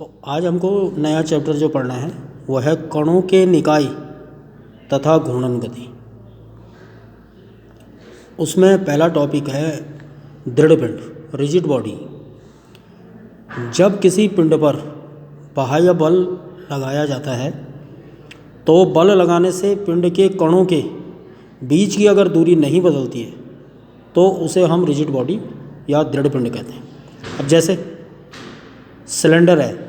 तो आज हमको नया चैप्टर जो पढ़ना है वो है कणों के निकाय तथा घूर्णन गति। उसमें पहला टॉपिक है दृढ़ पिंड, रिजिड बॉडी। जब किसी पिंड पर बाह्य बल लगाया जाता है तो बल लगाने से पिंड के कणों के बीच की अगर दूरी नहीं बदलती है तो उसे हम रिजिड बॉडी या दृढ़ पिंड कहते हैं। अब जैसे सिलेंडर है,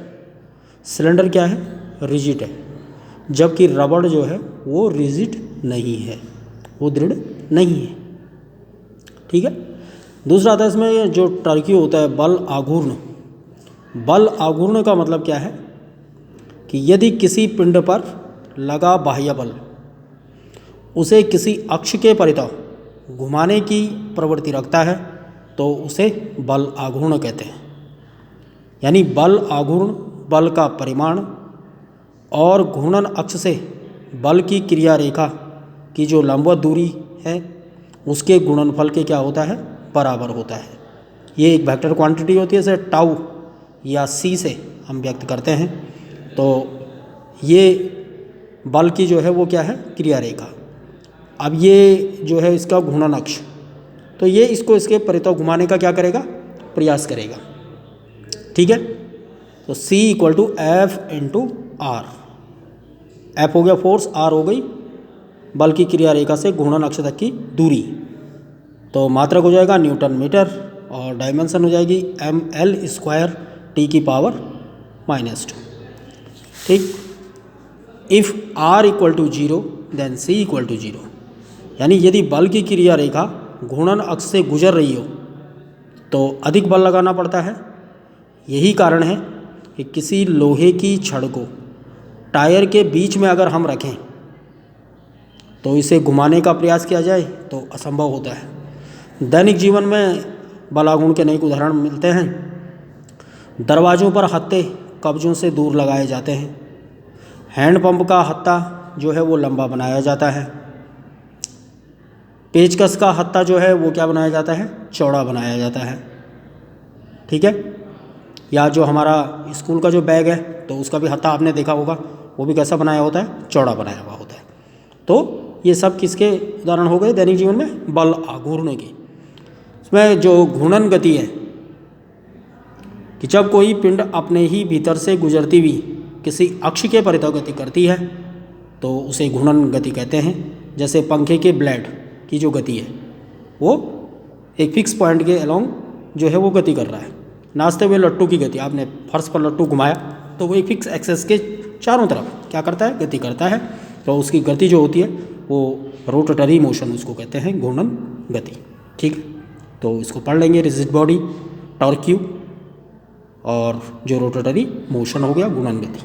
सिलेंडर क्या है? रिजिड है, जबकि रबड़ जो है वो रिजिड नहीं है, वो दृढ़ नहीं है। ठीक है। दूसरा आता है इसमें जो टर्की होता है बल आघूर्ण। बल आघूर्ण का मतलब क्या है कि यदि किसी पिंड पर लगा बाह्य बल उसे किसी अक्ष के परितः घुमाने की प्रवृत्ति रखता है तो उसे बल आघूर्ण कहते हैं। यानी बल आघूर्ण बल का परिमाण और घूर्णन अक्ष से बल की क्रिया रेखा की जो लंबवत दूरी है उसके गुणनफल के क्या होता है? बराबर होता है। ये एक वेक्टर क्वांटिटी होती है, इसे टाउ या सी से हम व्यक्त करते हैं। तो ये बल की जो है वो क्या है? क्रिया रेखा। अब ये जो है इसका घूर्णन अक्ष, तो ये इसको इसके परितः घुमाने का क्या करेगा? प्रयास करेगा। ठीक है। तो C equal to f into r. F हो गया फोर्स, आर हो गई बल की क्रिया रेखा से घूर्णन अक्ष तक की दूरी। तो मात्रक हो जाएगा न्यूटन मीटर और डायमेंशन हो जाएगी ml स्क्वायर t की पावर -2। ठीक। If r equal to 0 then C equal to 0। यानी यदि बल की क्रिया रेखा घूर्णन अक्ष से गुजर रही हो तो अधिक बल लगाना पड़ता है। यही कारण है कि किसी लोहे की छड़ को टायर के बीच में अगर हम रखें तो इसे घुमाने का प्रयास किया जाए तो असंभव होता है। दैनिक जीवन में बलाघूर्ण के अनेक उदाहरण मिलते हैं। दरवाज़ों पर हत्थे कब्जों से दूर लगाए जाते हैं। हैंडपंप का हत्था जो है वो लंबा बनाया जाता है। पेचकस का हत्था जो है वो क्या बनाया जाता है? चौड़ा बनाया जाता है। ठीक है। या जो हमारा स्कूल का जो बैग है तो उसका भी हत्था आपने देखा होगा, वो भी कैसा बनाया होता है? चौड़ा बनाया हुआ होता है। तो ये सब किसके उदाहरण हो गए दैनिक जीवन में? बल आघूर्ण की। इसमें जो घूर्णन गति है कि जब कोई पिंड अपने ही भीतर से गुजरती हुई किसी अक्ष के परितः गति करती है तो उसे घूर्णन गति कहते हैं। जैसे पंखे के ब्लेड की जो गति है वो एक फिक्स पॉइंट के अलोंग जो है वो गति कर रहा है। नाचते हुए लट्टू की गति, आपने फर्श पर लट्टू घुमाया तो वो एक फिक्स एक्सेस के चारों तरफ क्या करता है? गति करता है। तो उसकी गति जो होती है वो रोटेटरी मोशन उसको कहते हैं, घूर्णन गति। ठीक है। तो इसको पढ़ लेंगे, रिजिड बॉडी, टॉर्क्यू और जो रोटेटरी मोशन हो गया घूर्णन गति।